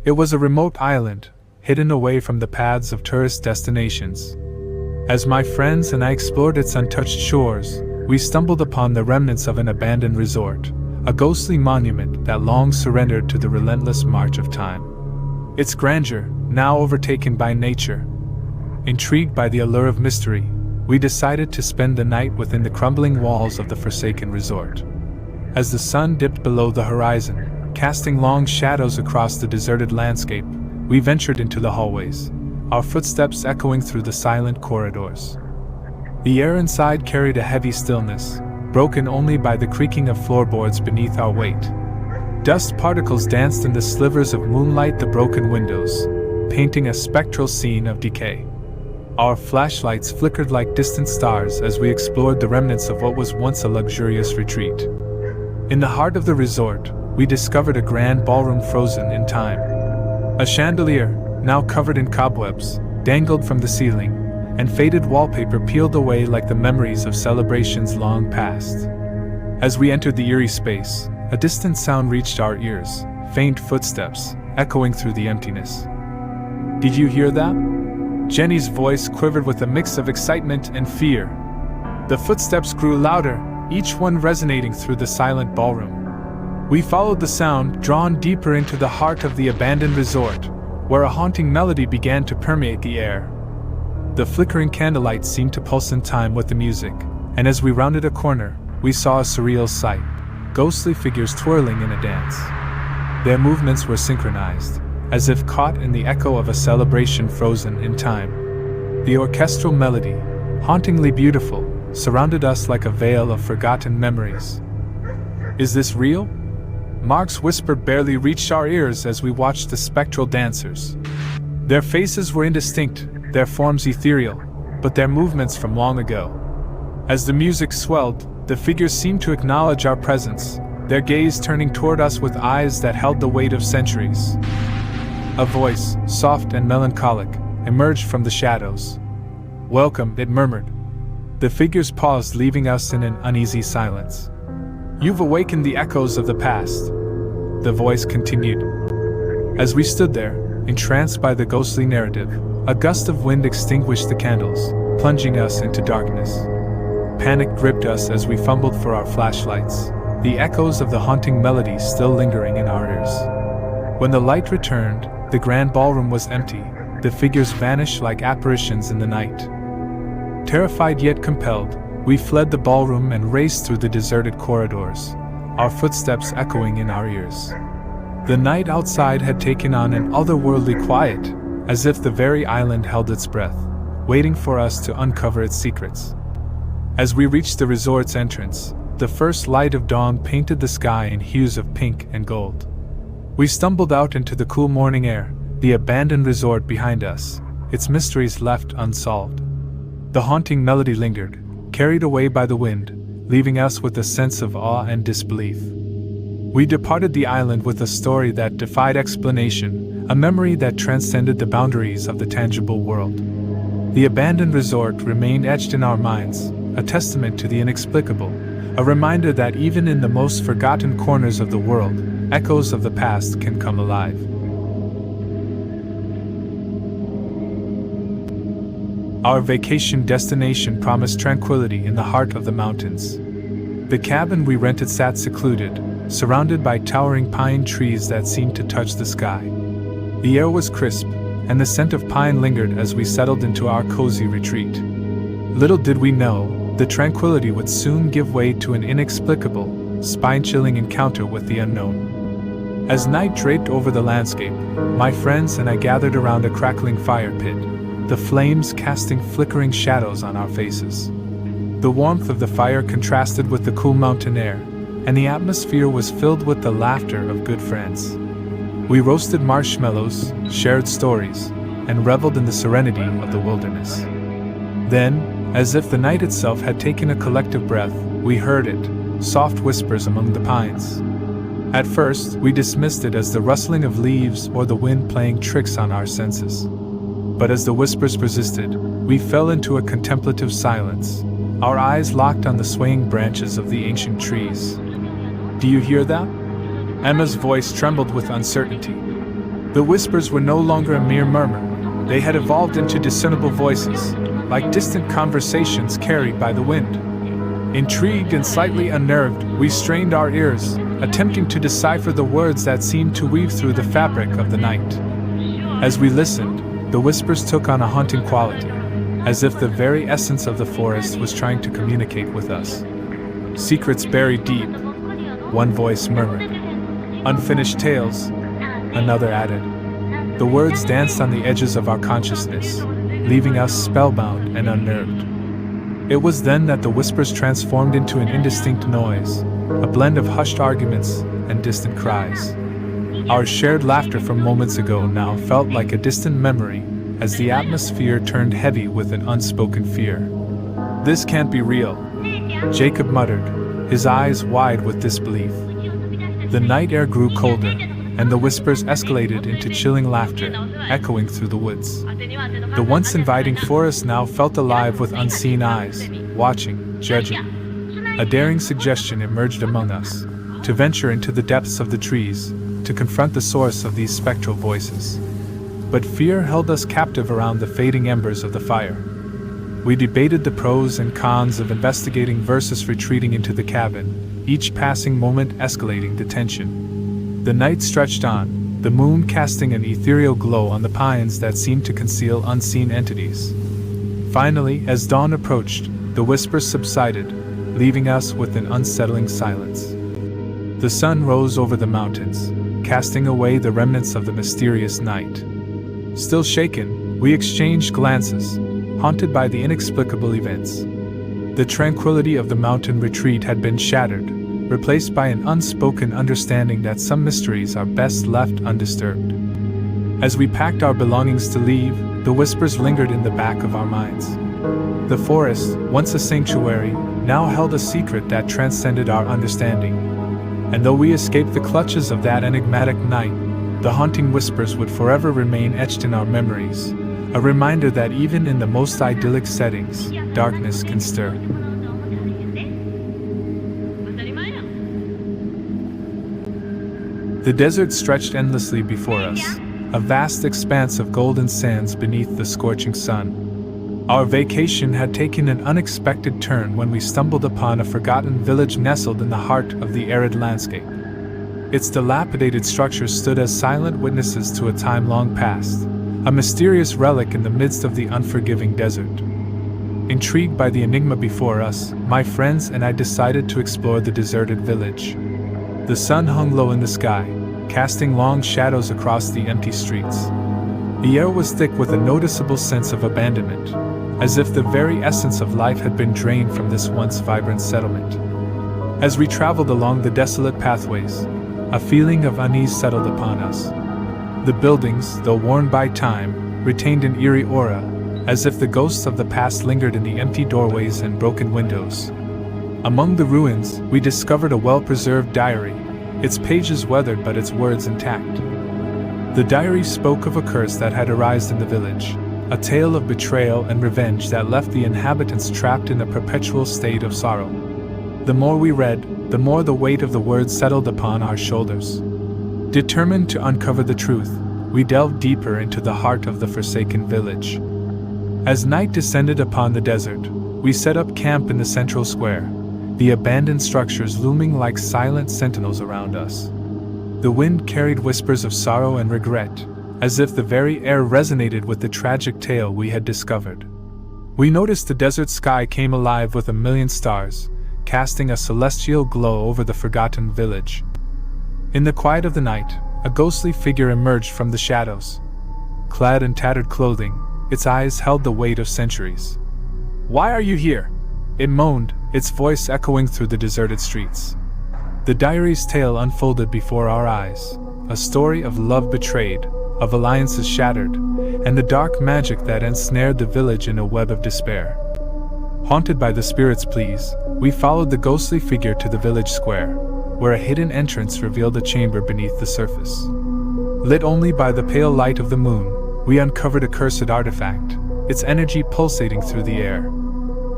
It was a remote island, hidden away from the paths of tourist destinations. As my friends and I explored its untouched shores, we stumbled upon the remnants of an abandoned resort, a ghostly monument that long surrendered to the relentless march of time. Its grandeur, now overtaken by nature. Intrigued by the allure of mystery, we decided to spend the night within the crumbling walls of the forsaken resort. As the sun dipped below the horizon, casting long shadows across the deserted landscape, we ventured into the hallways, our footsteps echoing through the silent corridors. The air inside carried a heavy stillness, broken only by the creaking of floorboards beneath our weight. Dust particles danced in the slivers of moonlight, the broken windows, painting a spectral scene of decay. Our flashlights flickered like distant stars as we explored the remnants of what was once a luxurious retreat. In the heart of the resort, we discovered a grand ballroom frozen in time. A chandelier, now covered in cobwebs, dangled from the ceiling, and faded wallpaper peeled away like the memories of celebrations long past. As we entered the eerie space, a distant sound reached our ears, faint footsteps, echoing through the emptiness. "Did you hear that?" Jenny's voice quivered with a mix of excitement and fear. The footsteps grew louder, each one resonating through the silent ballroom. We followed the sound, drawn deeper into the heart of the abandoned resort, where a haunting melody began to permeate the air. The flickering candlelight seemed to pulse in time with the music, and as we rounded a corner, we saw a surreal sight, ghostly figures twirling in a dance. Their movements were synchronized, as if caught in the echo of a celebration frozen in time. The orchestral melody, hauntingly beautiful, surrounded us like a veil of forgotten memories. "Is this real?" Mark's whisper barely reached our ears as we watched the spectral dancers. Their faces were indistinct, their forms ethereal, but their movements from long ago. As the music swelled, the figures seemed to acknowledge our presence, their gaze turning toward us with eyes that held the weight of centuries. A voice, soft and melancholic, emerged from the shadows. "Welcome," it murmured. The figures paused, leaving us in an uneasy silence. "You've awakened the echoes of the past," the voice continued. As we stood there, entranced by the ghostly narrative, a gust of wind extinguished the candles, plunging us into darkness. Panic gripped us as we fumbled for our flashlights, the echoes of the haunting melody still lingering in our ears. When the light returned, the grand ballroom was empty, the figures vanished like apparitions in the night. Terrified yet compelled, we fled the ballroom and raced through the deserted corridors, our footsteps echoing in our ears. The night outside had taken on an otherworldly quiet, as if the very island held its breath, waiting for us to uncover its secrets. As we reached the resort's entrance, the first light of dawn painted the sky in hues of pink and gold. We stumbled out into the cool morning air, the abandoned resort behind us, its mysteries left unsolved. The haunting melody lingered, carried away by the wind, leaving us with a sense of awe and disbelief. We departed the island with a story that defied explanation, a memory that transcended the boundaries of the tangible world. The abandoned resort remained etched in our minds, a testament to the inexplicable, a reminder that even in the most forgotten corners of the world, echoes of the past can come alive. Our vacation destination promised tranquility in the heart of the mountains. The cabin we rented sat secluded, surrounded by towering pine trees that seemed to touch the sky. The air was crisp, and the scent of pine lingered as we settled into our cozy retreat. Little did we know, the tranquility would soon give way to an inexplicable, spine-chilling encounter with the unknown. As night draped over the landscape, my friends and I gathered around a crackling fire pit, the flames casting flickering shadows on our faces. The warmth of the fire contrasted with the cool mountain air, and the atmosphere was filled with the laughter of good friends. We roasted marshmallows, shared stories, and reveled in the serenity of the wilderness. Then, as if the night itself had taken a collective breath, we heard it, soft whispers among the pines. At first, we dismissed it as the rustling of leaves or the wind playing tricks on our senses. But as the whispers persisted, we fell into a contemplative silence, our eyes locked on the swaying branches of the ancient trees. "Do you hear that?" Emma's voice trembled with uncertainty. The whispers were no longer a mere murmur. They had evolved into discernible voices, like distant conversations carried by the wind. Intrigued and slightly unnerved, we strained our ears, attempting to decipher the words that seemed to weave through the fabric of the night. As we listened, the whispers took on a haunting quality, as if the very essence of the forest was trying to communicate with us. "Secrets buried deep," one voice murmured. "Unfinished tales," another added. The words danced on the edges of our consciousness, leaving us spellbound and unnerved. It was then that the whispers transformed into an indistinct noise, a blend of hushed arguments and distant cries. Our shared laughter from moments ago now felt like a distant memory, as the atmosphere turned heavy with an unspoken fear. "This can't be real," Jacob muttered, his eyes wide with disbelief. The night air grew colder, and the whispers escalated into chilling laughter, echoing through the woods. The once inviting forest now felt alive with unseen eyes, watching, judging. A daring suggestion emerged among us, to venture into the depths of the trees, to confront the source of these spectral voices. But fear held us captive around the fading embers of the fire. We debated the pros and cons of investigating versus retreating into the cabin, each passing moment escalating the tension. The night stretched on, the moon casting an ethereal glow on the pines that seemed to conceal unseen entities. Finally, as dawn approached, the whispers subsided, leaving us with an unsettling silence. The sun rose over the mountains, casting away the remnants of the mysterious night. Still shaken, we exchanged glances, haunted by the inexplicable events. The tranquility of the mountain retreat had been shattered, replaced by an unspoken understanding that some mysteries are best left undisturbed. As we packed our belongings to leave, the whispers lingered in the back of our minds. The forest, once a sanctuary, now held a secret that transcended our understanding. And though we escaped the clutches of that enigmatic night, the haunting whispers would forever remain etched in our memories, a reminder that even in the most idyllic settings, darkness can stir. The desert stretched endlessly before us, a vast expanse of golden sands beneath the scorching sun. Our vacation had taken an unexpected turn when we stumbled upon a forgotten village nestled in the heart of the arid landscape. Its dilapidated structures stood as silent witnesses to a time long past, a mysterious relic in the midst of the unforgiving desert. Intrigued by the enigma before us, my friends and I decided to explore the deserted village. The sun hung low in the sky, casting long shadows across the empty streets. The air was thick with a noticeable sense of abandonment, as if the very essence of life had been drained from this once vibrant settlement. As we traveled along the desolate pathways, a feeling of unease settled upon us. The buildings, though worn by time, retained an eerie aura, as if the ghosts of the past lingered in the empty doorways and broken windows. Among the ruins, we discovered a well-preserved diary, its pages weathered but its words intact. The diary spoke of a curse that had arisen in the village, a tale of betrayal and revenge that left the inhabitants trapped in a perpetual state of sorrow. The more we read, the more the weight of the words settled upon our shoulders. Determined to uncover the truth, we delved deeper into the heart of the forsaken village. As night descended upon the desert, we set up camp in the central square, the abandoned structures looming like silent sentinels around us. The wind carried whispers of sorrow and regret, as if the very air resonated with the tragic tale we had discovered. We noticed the desert sky came alive with a million stars, casting a celestial glow over the forgotten village. In the quiet of the night, a ghostly figure emerged from the shadows. Clad in tattered clothing, its eyes held the weight of centuries. "Why are you here?" it moaned, its voice echoing through the deserted streets. The diary's tale unfolded before our eyes, a story of love betrayed, of alliances shattered, and the dark magic that ensnared the village in a web of despair. Haunted by the spirit's pleas, we followed the ghostly figure to the village square, where a hidden entrance revealed a chamber beneath the surface. Lit only by the pale light of the moon, we uncovered a cursed artifact, its energy pulsating through the air.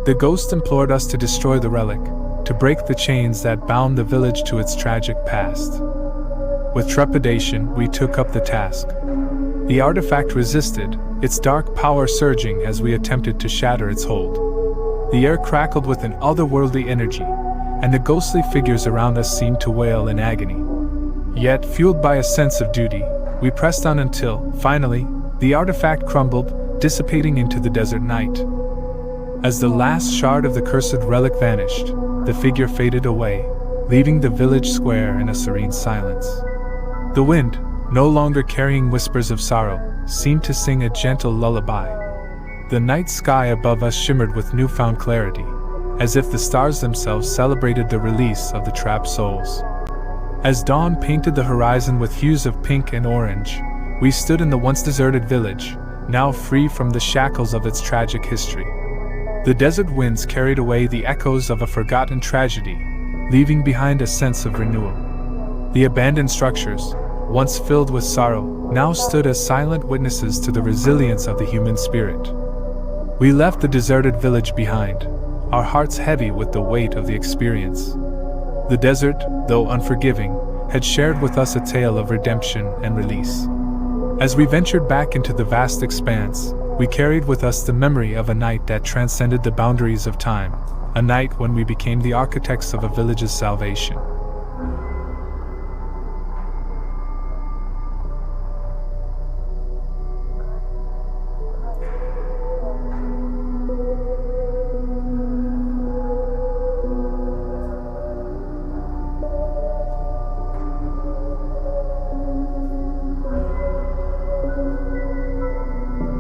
The ghost implored us to destroy the relic, to break the chains that bound the village to its tragic past. With trepidation, we took up the task, The artifact resisted, its dark power surging as we attempted to shatter its hold. The air crackled with an otherworldly energy, and the ghostly figures around us seemed to wail in agony. Yet, fueled by a sense of duty, we pressed on until, finally, the artifact crumbled, dissipating into the desert night. As the last shard of the cursed relic vanished, the figure faded away, leaving the village square in a serene silence. The wind, no longer carrying whispers of sorrow, seemed to sing a gentle lullaby. The night sky above us shimmered with newfound clarity, as if the stars themselves celebrated the release of the trapped souls. As dawn painted the horizon with hues of pink and orange, we stood in the once deserted village, now free from the shackles of its tragic history. The desert winds carried away the echoes of a forgotten tragedy, leaving behind a sense of renewal. The abandoned structures, once filled with sorrow, now stood as silent witnesses to the resilience of the human spirit. We left the deserted village behind, our hearts heavy with the weight of the experience. The desert, though unforgiving, had shared with us a tale of redemption and release. As we ventured back into the vast expanse, we carried with us the memory of a night that transcended the boundaries of time, a night when we became the architects of a village's salvation.